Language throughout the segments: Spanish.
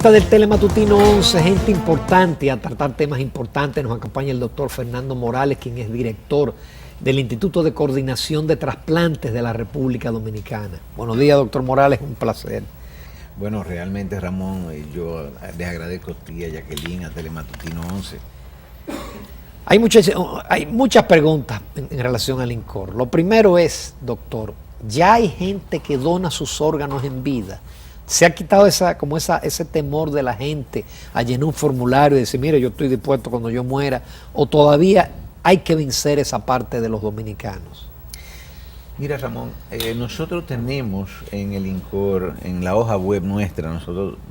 Del Telematutino 11, gente importante, y a tratar temas importantes nos acompaña el doctor Fernando Morales, quien es director del Instituto de Coordinación de Trasplantes de la República Dominicana. Buenos días, doctor Morales, un placer. Bueno, realmente, Ramón, yo les agradezco a ti, a Jacqueline, a Telematutino 11. Hay muchas preguntas en relación al INCOR. Lo primero es, doctor, ¿ya hay gente que dona sus órganos en vida? ¿Se ha quitado ese temor de la gente a llenar un formulario y decir, mire, yo estoy dispuesto cuando yo muera? ¿O todavía hay que vencer esa parte de los dominicanos? Mira, Ramón, nosotros tenemos en el INCOR, en la hoja web nuestra,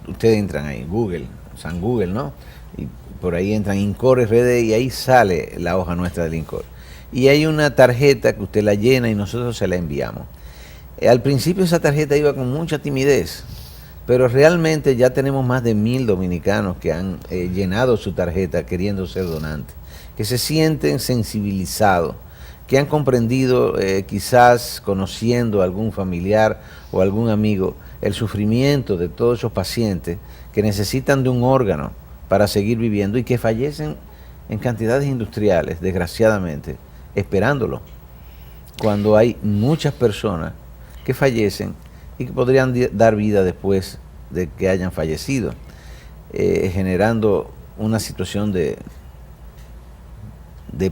ustedes entran ahí, Google, San Google, ¿no? Y por ahí entran INCOR RD y ahí sale la hoja nuestra del INCOR. Y hay una tarjeta que usted la llena y nosotros se la enviamos. Al principio esa tarjeta iba con mucha timidez, pero realmente ya tenemos más de 1000 dominicanos que han llenado su tarjeta queriendo ser donantes, que se sienten sensibilizados, que han comprendido, quizás conociendo a algún familiar o algún amigo, el sufrimiento de todos esos pacientes que necesitan de un órgano para seguir viviendo y que fallecen en cantidades industriales, desgraciadamente, esperándolo, cuando hay muchas personas que fallecen y que podrían dar vida después de que hayan fallecido, generando una situación de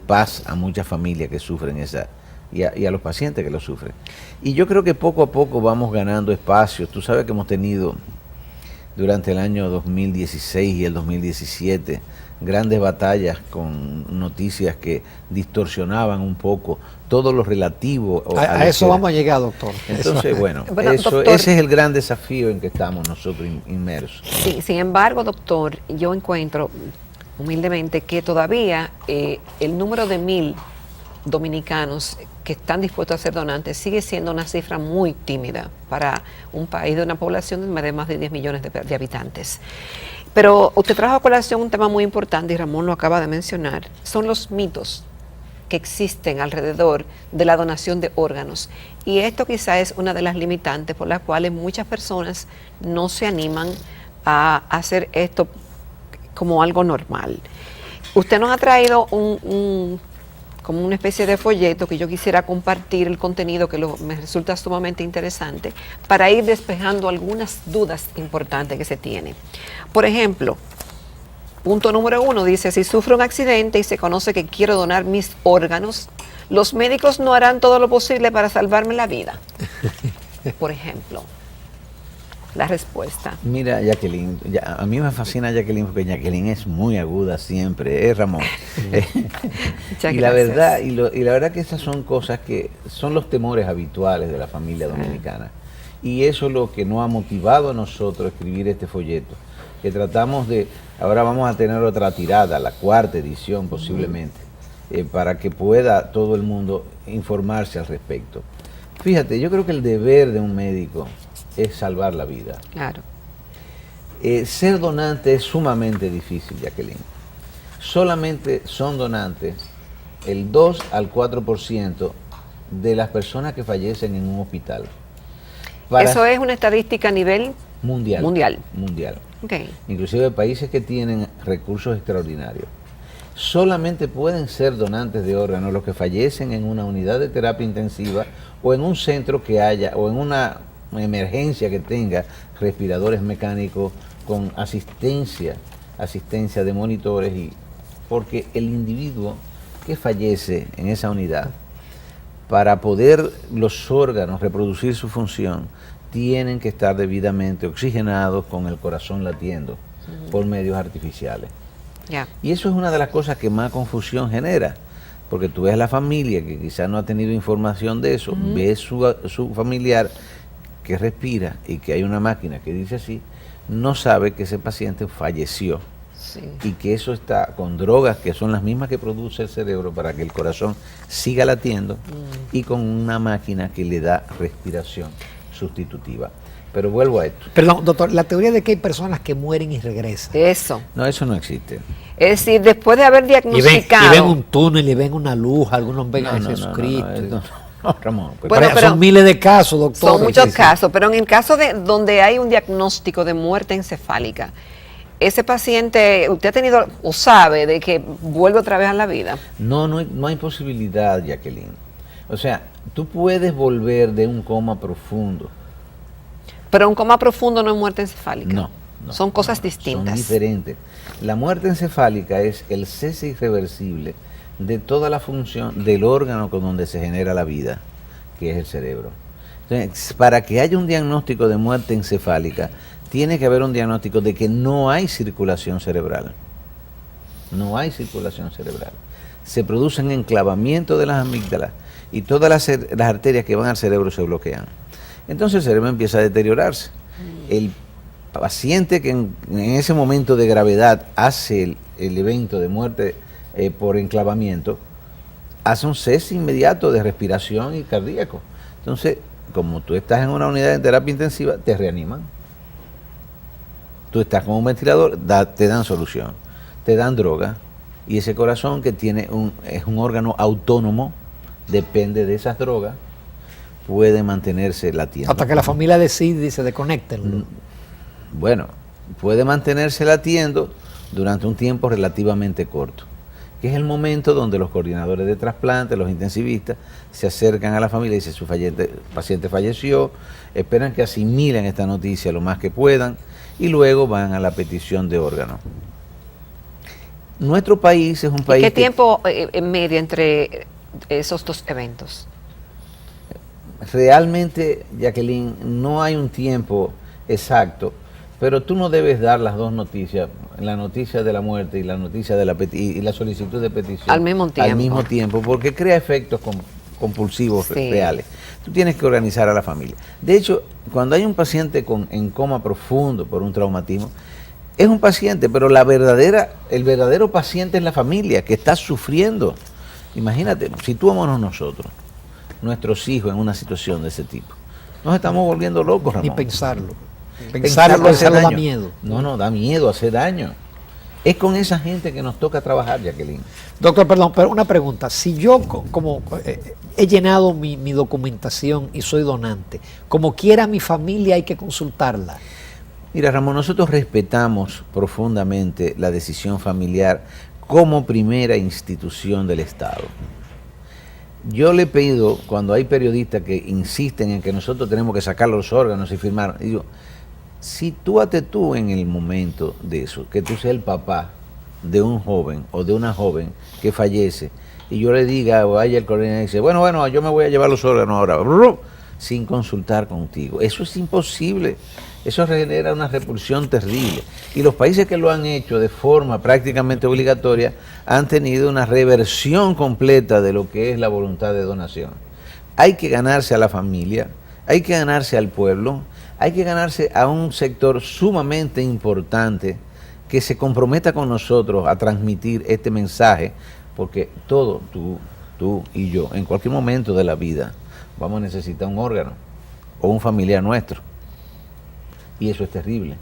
paz a muchas familias que sufren y a los pacientes que lo sufren. Y yo creo que poco a poco vamos ganando espacios. Tú sabes que hemos tenido durante el año 2016 y el 2017 grandes batallas con noticias que distorsionaban un poco todo lo relativo a eso vamos a llegar, doctor. Entonces, bueno, doctor, ese es el gran desafío en que estamos nosotros inmersos. Sí, sin embargo, doctor, yo encuentro humildemente que todavía el número de 1000 dominicanos que están dispuestos a ser donantes sigue siendo una cifra muy tímida para un país de una población de más de 10 millones de habitantes. Pero usted trajo a colación un tema muy importante y Ramón lo acaba de mencionar, son los mitos que existen alrededor de la donación de órganos. Y esto quizá es una de las limitantes por las cuales muchas personas no se animan a hacer esto como algo normal. Usted nos ha traído como una especie de folleto que yo quisiera compartir el contenido que me resulta sumamente interesante para ir despejando algunas dudas importantes que se tienen. Por ejemplo, punto número 1 dice, si sufro un accidente y se conoce que quiero donar mis órganos, los médicos no harán todo lo posible para salvarme la vida. Por ejemplo, la respuesta. Mira, Jacqueline, a mí me fascina Jacqueline porque Jacqueline es muy aguda siempre, Ramón. Y la verdad que esas son cosas que son los temores habituales de la familia dominicana. Y eso es lo que nos ha motivado a nosotros a escribir este folleto, que tratamos ahora vamos a tener otra tirada, la 4ª edición posiblemente, para que pueda todo el mundo informarse al respecto. Fíjate, yo creo que el deber de un médico es salvar la vida. Claro. Ser donante es sumamente difícil, Jacqueline. Solamente son donantes el 2 al 4% de las personas que fallecen en un hospital. Eso es una estadística a nivel mundial. Okay. Inclusive países que tienen recursos extraordinarios. Solamente pueden ser donantes de órganos los que fallecen en una unidad de terapia intensiva o en un centro que haya, o en una emergencia que tenga respiradores mecánicos con asistencia de monitores, porque el individuo que fallece en esa unidad, para poder los órganos reproducir su función, tienen que estar debidamente oxigenados con el corazón latiendo por medios artificiales. Y eso es una de las cosas que más confusión genera, porque tú ves a la familia que quizás no ha tenido información de eso, ves su familiar que respira y que hay una máquina que dice así, no sabe que ese paciente falleció. Sí. Y que eso está con drogas que son las mismas que produce el cerebro para que el corazón siga latiendo y con una máquina que le da respiración sustitutiva. Pero vuelvo a esto. Perdón, doctor, la teoría de que hay personas que mueren y regresan. Eso. No, eso no existe. Es decir, después de haber diagnosticado. Y ven un túnel y ven una luz, algunos ven a Jesucristo. No, Ramón, pues, Bueno, pero son miles de casos, doctor. son muchos sí, sí. casos, pero en el caso de donde hay un diagnóstico de muerte encefálica, ese paciente, usted ha tenido o sabe de que vuelve otra vez a la vida. no hay posibilidad, Jacqueline. O sea, tú puedes volver de un coma profundo. Pero un coma profundo no es muerte encefálica. No. Son cosas Son distintas. diferentes. La muerte encefálica es el cese irreversible de toda la función del órgano con donde se genera la vida, que es el cerebro. Entonces, para que haya un diagnóstico de muerte encefálica, tiene que haber un diagnóstico de que no hay circulación cerebral. No hay circulación cerebral. Se produce un enclavamiento de las amígdalas y todas las arterias que van al cerebro se bloquean. Entonces el cerebro empieza a deteriorarse. El paciente que en ese momento de gravedad hace el evento de muerte por enclavamiento, hace un cese inmediato de respiración y cardíaco. Entonces, como tú estás en una unidad de terapia intensiva, te reaniman. Tú estás con un ventilador, te dan solución, te dan droga, y ese corazón que es un órgano autónomo, depende de esas drogas, puede mantenerse latiendo. Hasta que la familia decide, dice, desconéctenlo. Bueno, puede mantenerse latiendo durante un tiempo relativamente corto, que es el momento donde los coordinadores de trasplante, los intensivistas, se acercan a la familia y dicen, su paciente falleció, esperan que asimilen esta noticia lo más que puedan y luego van a la petición de órganos. Nuestro país es un país... ¿Qué tiempo en medio entre esos dos eventos? Realmente, Jacqueline, no hay un tiempo exacto, pero tú no debes dar las dos noticias, la noticia de la muerte y la noticia de y la solicitud de petición Al mismo tiempo. porque crea efectos compulsivos Sí. reales. Tú tienes que organizar a la familia. De hecho, cuando hay un paciente en coma profundo por un traumatismo, es un paciente, pero el verdadero paciente es la familia que está sufriendo. Imagínate, situémonos nosotros, nuestros hijos en una situación de ese tipo. Nos estamos volviendo locos, Ramón. Ni pensarlo. Pensarlo hace da daño. miedo. No, da miedo, hace daño. Es con esa gente que nos toca trabajar, Jacqueline. Doctor, perdón, pero una pregunta. Si yo he llenado mi documentación y soy donante, como quiera mi familia hay que consultarla. Mira, Ramón, nosotros respetamos profundamente la decisión familiar como primera institución del Estado. Yo le pido, cuando hay periodistas que insisten en que nosotros tenemos que sacar los órganos y firmar, digo, sitúate tú en el momento de eso, que tú seas el papá de un joven o de una joven que fallece, y yo le diga, o vaya el coronel y dice, bueno, yo me voy a llevar los órganos ahora, sin consultar contigo. Eso es imposible. Eso genera una repulsión terrible. Y los países que lo han hecho de forma prácticamente obligatoria han tenido una reversión completa de lo que es la voluntad de donación. Hay que ganarse a la familia, hay que ganarse al pueblo, hay que ganarse a un sector sumamente importante que se comprometa con nosotros a transmitir este mensaje, porque todo, tú y yo, en cualquier momento de la vida, vamos a necesitar un órgano o un familiar nuestro. Y eso es terrible.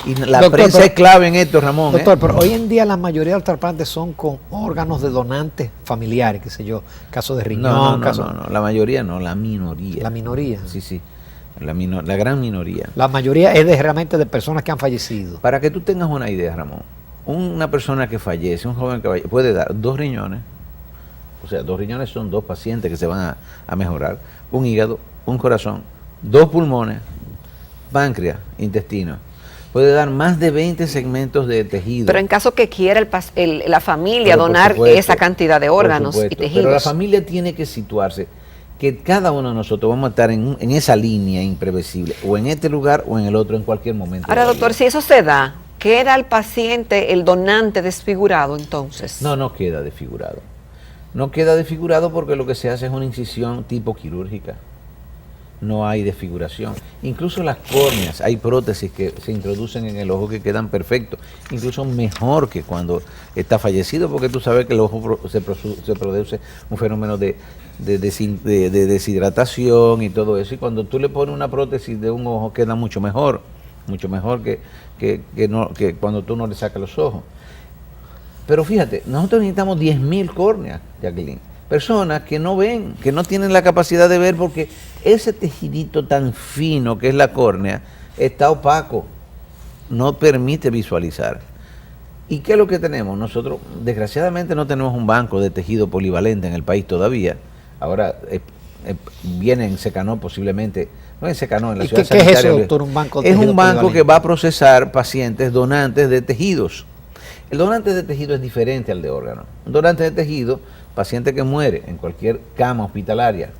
Y la Doctor, prensa pero- es clave en esto, Ramón. Doctor, pero hoy en día la mayoría de los trasplantes son con órganos de donantes familiares, qué sé yo, caso de riñón, No, la mayoría no, la minoría. La minoría. Sí, la gran minoría. La mayoría es realmente de personas que han fallecido. Para que tú tengas una idea, Ramón, una persona que fallece, un joven que fallece, puede dar 2 riñones, o sea, 2 riñones son 2 pacientes que se van a mejorar, un hígado, un corazón, 2 pulmones, páncreas, intestino. Puede dar más de 20 segmentos de tejido. Pero en caso que quiera la familia Pero por donar supuesto, esa cantidad de por órganos y supuesto. tejidos. Pero la familia tiene que situarse, que cada uno de nosotros vamos a estar en esa línea imprevisible, o en este lugar o en el otro en cualquier momento. Ahora, de la doctor, vida. si eso se da, ¿queda el paciente, el donante desfigurado entonces? No queda desfigurado. No queda desfigurado porque lo que se hace es una incisión tipo quirúrgica. No hay desfiguración. Incluso las córneas, hay prótesis que se introducen en el ojo que quedan perfectos, incluso mejor que cuando está fallecido, porque tú sabes que el ojo se produce un fenómeno de deshidratación y todo eso, y cuando tú le pones una prótesis de un ojo queda mucho mejor que cuando tú no le sacas los ojos. Pero fíjate, nosotros necesitamos 10.000 córneas, Jacqueline. personas que no ven, que no tienen la capacidad de ver porque ese tejidito tan fino que es la córnea está opaco, no permite visualizar. ¿Y qué es lo que tenemos? Nosotros, desgraciadamente, no tenemos un banco de tejido polivalente en el país todavía. Ahora viene en Secanó posiblemente, no en Secanó, en la ciudad sanitaria. ¿Qué es eso, doctor, un banco de Es tejido un banco polivalente? que va a procesar pacientes donantes de tejidos. El donante de tejido es diferente al de órgano. Un donante de tejido, paciente que muere en cualquier cama hospitalaria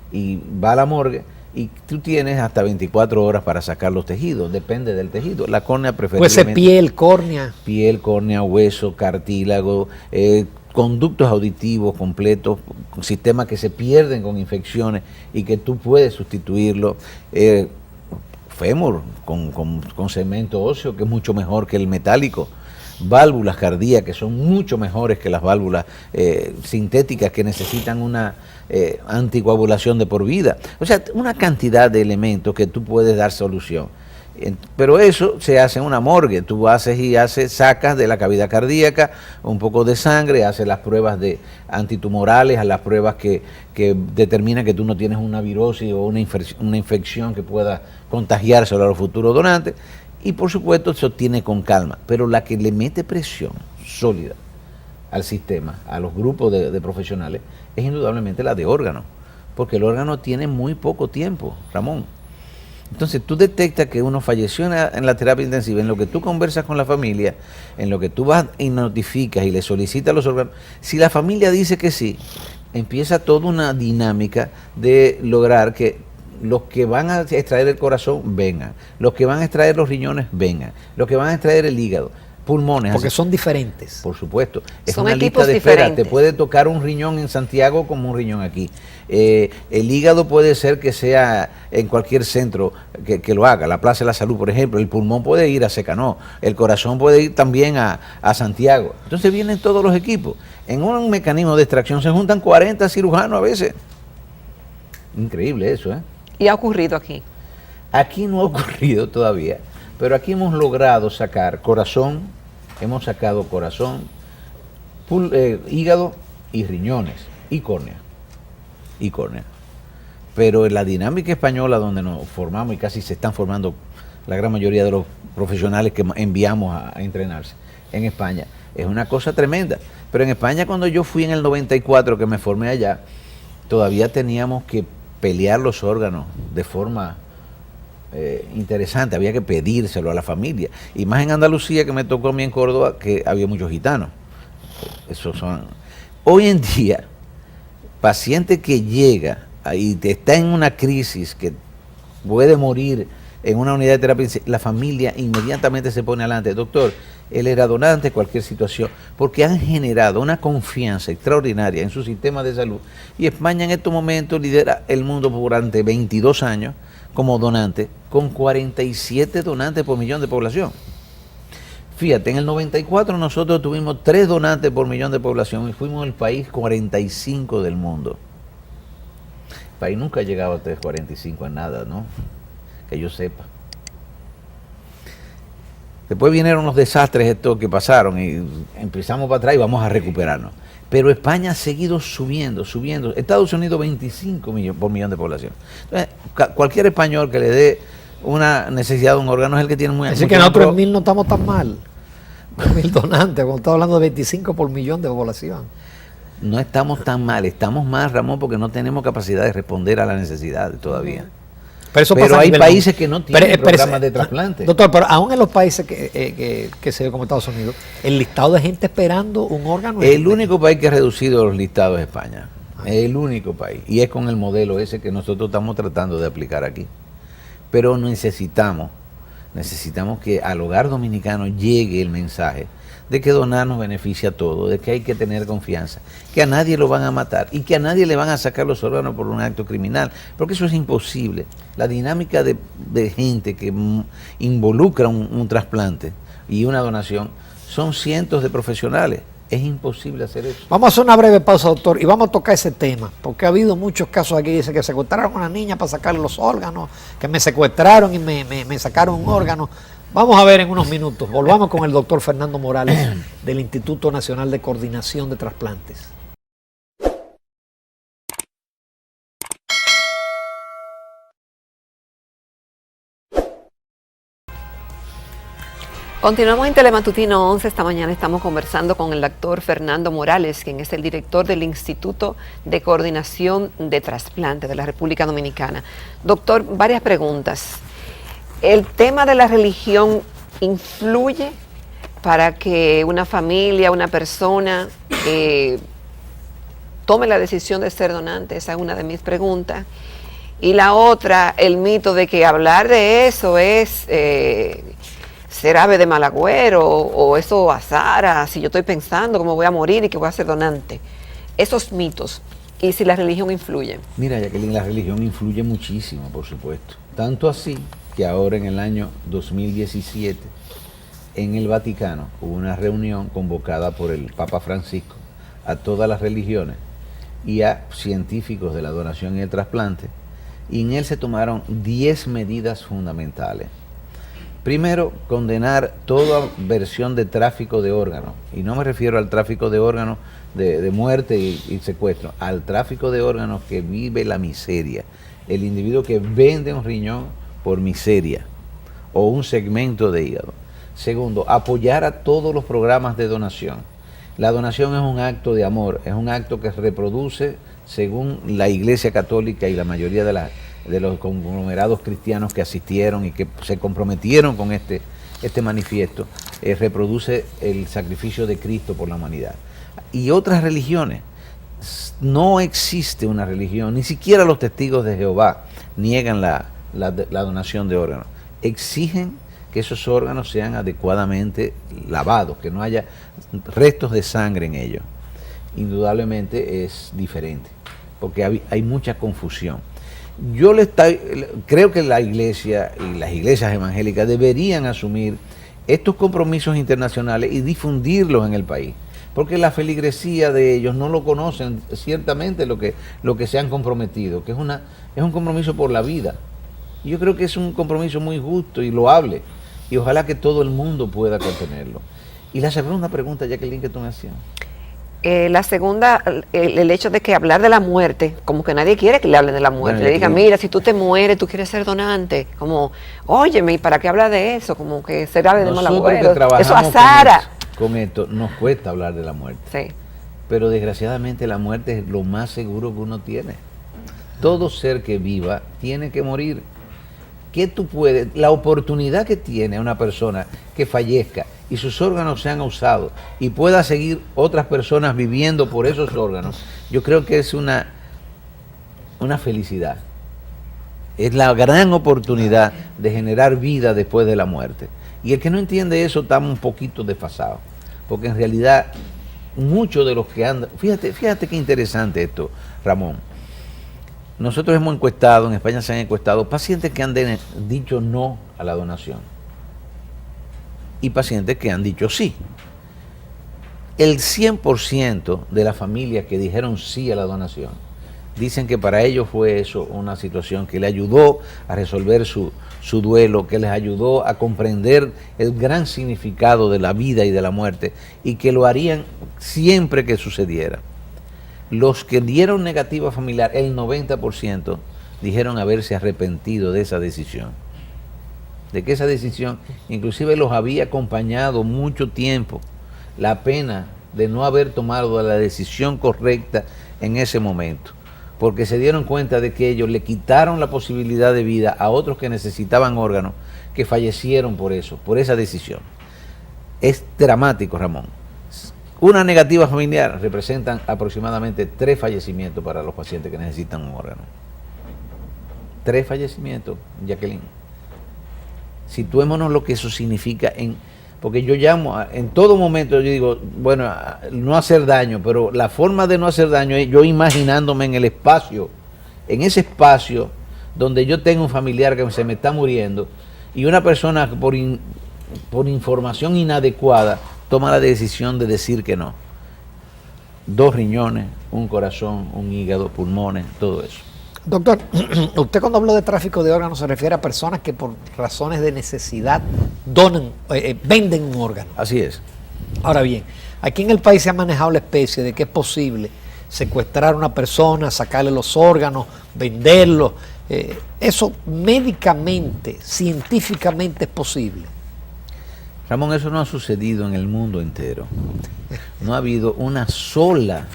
y va a la morgue, y tú tienes hasta 24 horas para sacar los tejidos, depende del tejido. La córnea Puede preferiblemente. ser piel, córnea. Piel, córnea, hueso, cartílago, conductos auditivos completos, sistemas que se pierden con infecciones y que tú puedes sustituirlo. Fémur con cemento óseo, que es mucho mejor que el metálico. Válvulas cardíacas, que son mucho mejores que las válvulas sintéticas que necesitan una anticoagulación de por vida. O sea, una cantidad de elementos que tú puedes dar solución. Pero eso se hace en una morgue. Tú haces sacas de la cavidad cardíaca un poco de sangre, haces las pruebas de antitumorales, a las pruebas que determinan que tú no tienes una virosis o una infección que pueda contagiárselo a los futuros donantes. Y por supuesto se obtiene con calma, pero la que le mete presión sólida al sistema, a los grupos de profesionales, es indudablemente la de órganos, porque el órgano tiene muy poco tiempo, Ramón. Entonces tú detectas que uno falleció en la terapia intensiva, en lo que tú conversas con la familia, en lo que tú vas y notificas y le solicitas los órganos. Si la familia dice que sí, empieza toda una dinámica de lograr que los que van a extraer el corazón vengan, los que van a extraer los riñones vengan, los que van a extraer el hígado, pulmones. Porque así. son diferentes. Por supuesto. Es Son una equipos lista de espera. diferentes. Te puede tocar un riñón en Santiago como un riñón aquí. El hígado puede ser que sea en cualquier centro que lo haga. La Plaza de la Salud, por ejemplo. El pulmón puede ir a Secanó. El corazón puede ir también a Santiago. Entonces vienen todos los equipos. En un mecanismo de extracción se juntan 40 cirujanos a veces. Increíble eso, ¿eh? Y ha ocurrido aquí. Aquí no ha ocurrido todavía, pero aquí hemos logrado sacar corazón, hemos sacado corazón, hígado y riñones y córnea. Pero en la dinámica española donde nos formamos y casi se están formando la gran mayoría de los profesionales que enviamos a entrenarse en España, es una cosa tremenda. Pero en España cuando yo fui en el 94 que me formé allá, todavía teníamos que pelear los órganos de forma interesante, había que pedírselo a la familia, y más en Andalucía, que me tocó a mí en Córdoba, que había muchos gitanos. Hoy en día, paciente que llega y está en una crisis que puede morir en una unidad de terapia, la familia inmediatamente se pone adelante, doctor, él era donante, cualquier situación, porque han generado una confianza extraordinaria en su sistema de salud. Y España en estos momentos lidera el mundo durante 22 años como donante, con 47 donantes por millón de población. Fíjate, en el 94 nosotros tuvimos 3 donantes por millón de población y fuimos el país 45 del mundo. El país nunca ha llegado a 345 en nada, ¿no? Que yo sepa. Después vinieron los desastres estos que pasaron y empezamos para atrás y vamos a recuperarnos. Pero España ha seguido subiendo. Estados Unidos 25 millones por millón de población. Entonces, cualquier español que le dé una necesidad de un órgano es el que tiene muy... Así que nosotros en 1000 no estamos tan mal. 1000 donantes, cuando estamos hablando de 25 por millón de población. No estamos tan mal, estamos más, Ramón, porque no tenemos capacidad de responder a las necesidades todavía. Pero hay países que no tienen programas de trasplante. Doctor, pero aún en los países que se ve como Estados Unidos, el listado de gente esperando un órgano... El único país que ha reducido los listados es España. El único país. Y es con el modelo ese que nosotros estamos tratando de aplicar aquí. Pero necesitamos que al hogar dominicano llegue el mensaje de que donar nos beneficia a todos, de que hay que tener confianza, que a nadie lo van a matar y que a nadie le van a sacar los órganos por un acto criminal, porque eso es imposible. La dinámica de gente que involucra un trasplante y una donación son cientos de profesionales. Es imposible hacer eso. Vamos a hacer una breve pausa, doctor, y vamos a tocar ese tema, porque ha habido muchos casos aquí, dice que secuestraron a una niña para sacarle los órganos, que me secuestraron y me sacaron un órgano. Vamos a ver en unos minutos. Volvamos con el doctor Fernando Morales del Instituto Nacional de Coordinación de Trasplantes. Continuamos en Telematutino 11. Esta mañana estamos conversando con el doctor Fernando Morales, quien es el director del Instituto de Coordinación de Trasplante de la República Dominicana. Doctor, varias preguntas. ¿El tema de la religión influye para que una familia, una persona tome la decisión de ser donante? Esa es una de mis preguntas. Y la otra, el mito de que hablar de eso es ser ave de mal agüero, o eso azara, si yo estoy pensando cómo voy a morir y que voy a ser donante. Esos mitos, y si la religión influye. Mira, Jacqueline, la religión influye muchísimo, por supuesto. Tanto así que ahora en el año 2017, en el Vaticano, hubo una reunión convocada por el Papa Francisco a todas las religiones y a científicos de la donación y el trasplante, y en él se tomaron 10 medidas fundamentales. Primero, condenar toda versión de tráfico de órganos, y no me refiero al tráfico de órganos de muerte y secuestro, al tráfico de órganos que vive la miseria, el individuo que vende un riñón por miseria o un segmento de hígado. Segundo, apoyar a todos los programas de donación. La donación es un acto de amor, es un acto que reproduce, según la Iglesia Católica y la mayoría de los conglomerados cristianos que asistieron y que se comprometieron con este manifiesto, reproduce el sacrificio de Cristo por la humanidad. Y otras religiones, no existe una religión, ni siquiera los testigos de Jehová niegan la donación de órganos. Exigen que esos órganos sean adecuadamente lavados, que no haya restos de sangre en ellos. Indudablemente es diferente, porque hay mucha confusión. Creo que la Iglesia y las iglesias evangélicas deberían asumir estos compromisos internacionales y difundirlos en el país, porque la feligresía de ellos no lo conocen ciertamente lo que se han comprometido, que es un compromiso por la vida. Y yo creo que es un compromiso muy justo y loable, y ojalá que todo el mundo pueda contenerlo. Y la segunda pregunta, Jacqueline, que tú me hacías. La segunda, el hecho de que hablar de la muerte, como que nadie quiere que le hablen de la muerte. Bueno, le digan, mira, si tú te mueres, tú quieres ser donante. Como, óyeme, ¿y para qué habla de eso? Como que ser ave de mal agüero. Eso azara. Con esto nos cuesta hablar de la muerte. Sí. Pero desgraciadamente la muerte es lo más seguro que uno tiene. Todo ser que viva tiene que morir. ¿Qué tú puedes? La oportunidad que tiene una persona que fallezca y sus órganos sean usados y pueda seguir otras personas viviendo por esos órganos, yo creo que es una felicidad. Es la gran oportunidad de generar vida después de la muerte. Y el que no entiende eso está un poquito desfasado, porque en realidad muchos de los que andan, fíjate qué interesante esto, Ramón. Nosotros hemos encuestado, en España se han encuestado pacientes que han dicho no a la donación y pacientes que han dicho sí. El 100% de las familias que dijeron sí a la donación dicen que para ellos fue eso una situación que le ayudó a resolver su duelo, que les ayudó a comprender el gran significado de la vida y de la muerte, y que lo harían siempre que sucediera. Los que dieron negativa familiar, el 90%, dijeron haberse arrepentido de esa decisión. De que esa decisión inclusive los había acompañado mucho tiempo. La pena de no haber tomado la decisión correcta en ese momento, porque se dieron cuenta de que ellos le quitaron la posibilidad de vida a otros que necesitaban órganos, que fallecieron por eso, por esa decisión. Es dramático, Ramón. Una negativa familiar representan aproximadamente 3 fallecimientos para los pacientes que necesitan un órgano. 3 fallecimientos, Jacqueline. Situémonos lo que eso significa, porque yo llamo, en todo momento yo digo, bueno, no hacer daño, pero la forma de no hacer daño es yo imaginándome en el espacio, en ese espacio donde yo tengo un familiar que se me está muriendo y una persona por información inadecuada toma la decisión de decir que no. 2 riñones, un corazón, un hígado, pulmones, todo eso. Doctor, usted cuando habló de tráfico de órganos se refiere a personas que por razones de necesidad venden un órgano. Así es. Ahora bien, aquí en el país se ha manejado la especie de que es posible secuestrar a una persona, sacarle los órganos, venderlos. Eso médicamente, científicamente es posible. Ramón, eso no ha sucedido en el mundo entero. No ha habido una sola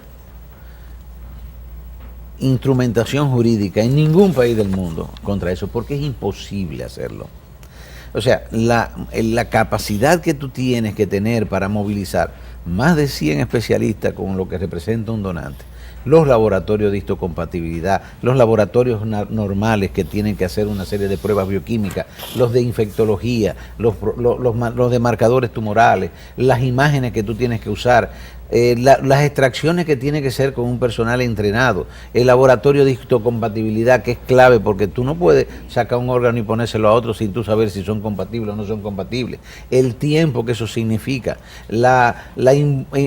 instrumentación jurídica en ningún país del mundo contra eso, porque es imposible hacerlo. O sea, la capacidad que tú tienes que tener para movilizar más de 100 especialistas con lo que representa un donante, los laboratorios de histocompatibilidad, los laboratorios normales que tienen que hacer una serie de pruebas bioquímicas, los de infectología, los de marcadores tumorales, las imágenes que tú tienes que usar, las extracciones que tiene que ser con un personal entrenado, el laboratorio de histocompatibilidad, que es clave porque tú no puedes sacar un órgano y ponérselo a otro sin tú saber si son compatibles o no son compatibles, el tiempo que eso significa,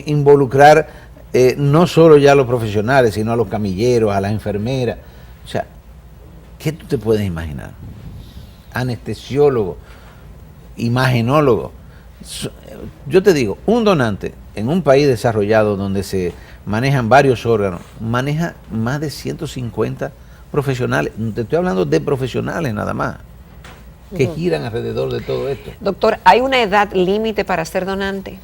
involucrar no solo ya a los profesionales, sino a los camilleros, a las enfermeras. O sea, ¿qué tú te puedes imaginar? Anestesiólogo, imagenólogo. Yo te digo, un donante en un país desarrollado donde se manejan varios órganos, maneja más de 150 profesionales. Te estoy hablando de profesionales nada más, que giran alrededor de todo esto. Doctor, ¿hay una edad límite para ser donante?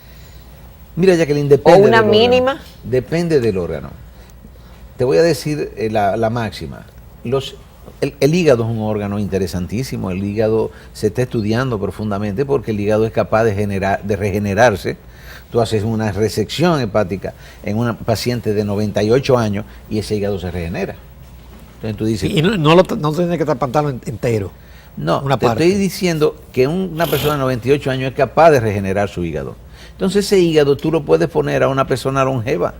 Mira, Jacqueline, depende ¿O una del mínima? órgano. Depende del órgano. Te voy a decir la máxima. El hígado es un órgano interesantísimo. El hígado se está estudiando profundamente porque el hígado es capaz de regenerarse. Tú haces una resección hepática en una paciente de 98 años y ese hígado se regenera. Entonces tú dices... Y no tiene que trasplantarlo entero. No, una te parte. estoy diciendo que una persona de 98 años es capaz de regenerar su hígado. Entonces ese hígado tú lo puedes poner a una persona longeva.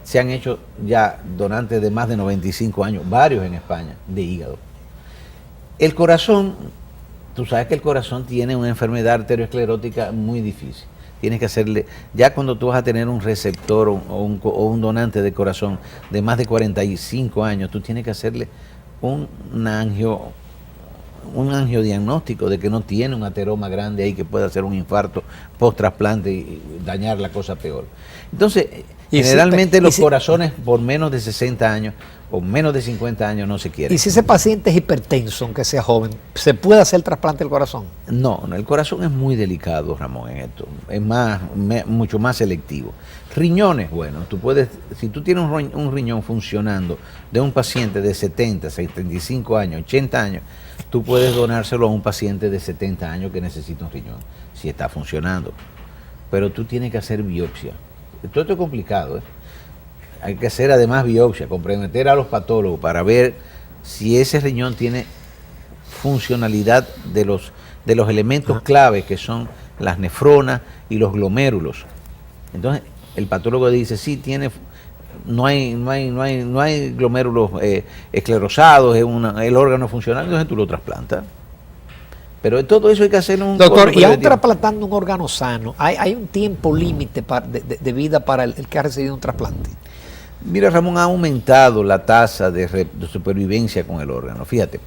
Se han hecho ya donantes de más de 95 años, varios en España, de hígado. El corazón, tú sabes que el corazón tiene una enfermedad arteriosclerótica muy difícil. Tienes que hacerle, ya cuando tú vas a tener un receptor o un donante de corazón de más de 45 años, tú tienes que hacerle un angiodiagnóstico de que no tiene un ateroma grande ahí que pueda hacer un infarto post-trasplante y dañar la cosa peor. Entonces, generalmente los corazones por menos de 60 años o menos de 50 años no se quieren. ¿Y si ese paciente es hipertenso, aunque sea joven, se puede hacer el trasplante del corazón? No, el corazón es muy delicado, Ramón, en esto. Es mucho más selectivo. Riñones, bueno, tú puedes, si tú tienes un riñón funcionando de un paciente de 70, 75 años, 80 años, tú puedes donárselo a un paciente de 70 años que necesita un riñón, si está funcionando. Pero tú tienes que hacer biopsia. Todo esto es complicado, ¿eh? Hay que hacer además biopsia, comprometer a los patólogos para ver si ese riñón tiene funcionalidad de los elementos clave que son las nefronas y los glomérulos. Entonces, el patólogo dice, sí, no hay glomérulos esclerosados, el órgano funcional, entonces tú lo trasplantas. Pero todo eso hay que hacerlo un doctor, y aún trasplantando un órgano sano, ¿hay un tiempo límite de vida para el que ha recibido un trasplante? Mira, Ramón, ha aumentado la tasa de supervivencia con el órgano. Fíjate,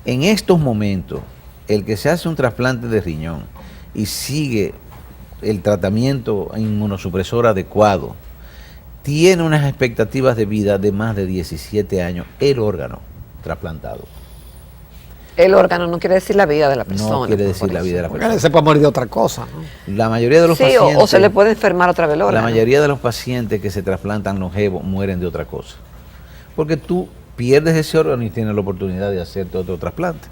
en estos momentos, el que se hace un trasplante de riñón y sigue el tratamiento inmunosupresor adecuado, tiene unas expectativas de vida de más de 17 años el órgano trasplantado. El órgano no quiere decir la vida de la persona. No quiere decir la vida de la persona. Porque se puede morir de otra cosa, ¿no? La mayoría de los sí, pacientes... o se le puede enfermar otra vez el órgano. La mayoría de los pacientes que se trasplantan longevos mueren de otra cosa. Porque tú pierdes ese órgano y tienes la oportunidad de hacerte otro trasplante.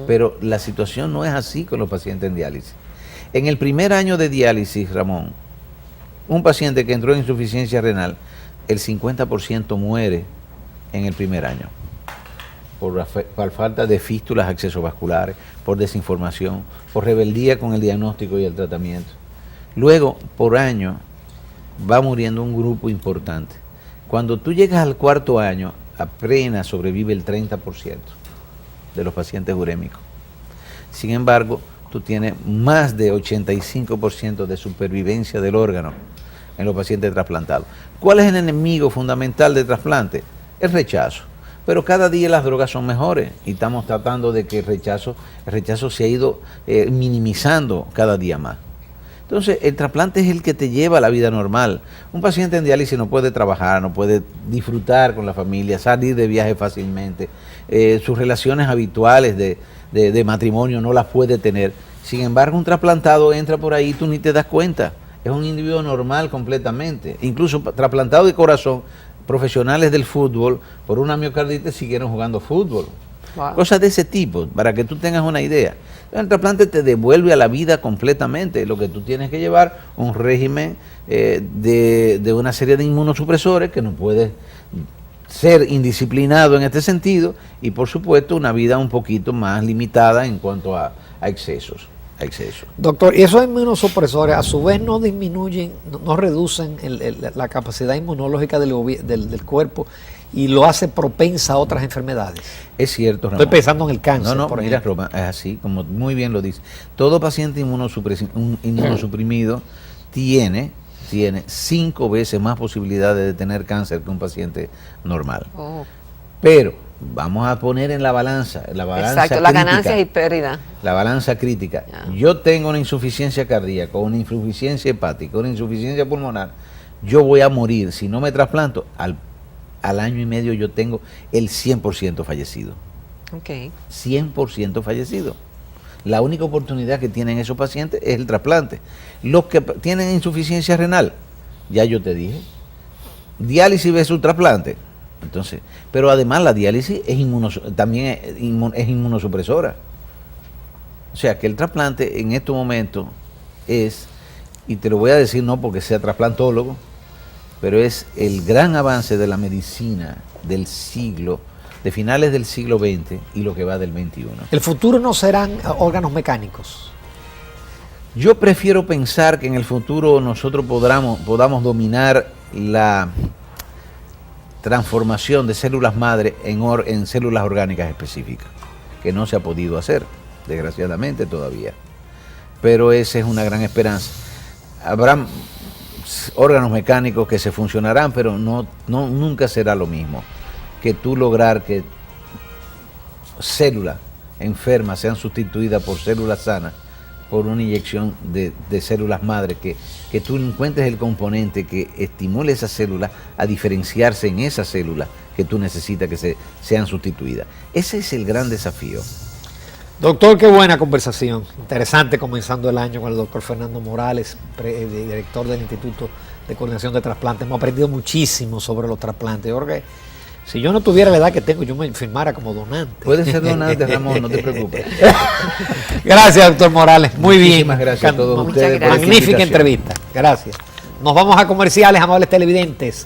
Pero la situación no es así con los pacientes en diálisis. En el primer año de diálisis, Ramón, un paciente que entró en insuficiencia renal, el 50% muere en el primer año. Por falta de fístulas accesovasculares, por desinformación, por rebeldía con el diagnóstico y el tratamiento. Luego, por año, va muriendo un grupo importante. Cuando tú llegas al cuarto año, apenas sobrevive el 30% de los pacientes urémicos. Sin embargo, tú tienes más de 85% de supervivencia del órgano en los pacientes trasplantados. ¿Cuál es el enemigo fundamental del trasplante? El rechazo. Pero cada día las drogas son mejores y estamos tratando de que el rechazo se ha ido minimizando cada día más. Entonces, el trasplante es el que te lleva a la vida normal. Un paciente en diálisis no puede trabajar, no puede disfrutar con la familia, salir de viaje fácilmente, sus relaciones habituales de matrimonio no las puede tener. Sin embargo, un trasplantado entra por ahí y tú ni te das cuenta. Es un individuo normal completamente. Incluso trasplantado de corazón, profesionales del fútbol, por una miocarditis siguieron jugando fútbol. Wow. Cosas de ese tipo, para que tú tengas una idea. El trasplante te devuelve a la vida completamente. Lo que tú tienes que llevar, un régimen de una serie de inmunosupresores que no puedes ser indisciplinado en este sentido, y por supuesto una vida un poquito más limitada en cuanto a excesos. Doctor, y esos inmunosupresores a su vez no disminuyen, no reducen la capacidad inmunológica del cuerpo y lo hace propensa a otras enfermedades. Es cierto, Ramón. Estoy pensando en el cáncer. No, por mira, ejemplo. Roma, es así, como muy bien lo dice. Todo paciente inmunosuprimido tiene 5 veces más posibilidades de tener cáncer que un paciente normal. Oh. Pero vamos a poner en la balanza Exacto, las ganancias y pérdidas. La balanza crítica. Ya. Yo tengo una insuficiencia cardíaca, una insuficiencia hepática, una insuficiencia pulmonar. Yo voy a morir. Si no me trasplanto, al año y medio yo tengo el 100% fallecido. Okay. 100% fallecido. La única oportunidad que tienen esos pacientes es el trasplante. Los que tienen insuficiencia renal, ya yo te dije, diálisis versus trasplante. Entonces, pero además la diálisis también es inmunosupresora. O sea que el trasplante en estos momentos es, y te lo voy a decir no porque sea trasplantólogo, pero es el gran avance de la medicina del siglo, de finales del siglo XX y lo que va del XXI. El futuro no serán órganos mecánicos. Yo prefiero pensar que en el futuro nosotros podamos dominar la transformación de células madre en células orgánicas específicas, que no se ha podido hacer, desgraciadamente todavía. Pero esa es una gran esperanza. Habrá órganos mecánicos que se funcionarán, pero nunca será lo mismo que tú lograr que células enfermas sean sustituidas por células sanas, por una inyección de células madre, que tú encuentres el componente que estimule esas células a diferenciarse en esas células que tú necesitas que sean sustituidas. Ese es el gran desafío. Doctor, qué buena conversación. Interesante comenzando el año con el doctor Fernando Morales, director del Instituto de Coordinación de Trasplantes. Hemos aprendido muchísimo sobre los trasplantes. Yo creo que si yo no tuviera la edad que tengo, yo me firmara como donante. Puedes ser donante, Ramón, no te preocupes. Gracias, doctor Morales. Muy bien. Muchísimas gracias a todos Muchas ustedes. gracias. por esta Magnífica invitación. entrevista. Gracias. Nos vamos a comerciales, amables televidentes.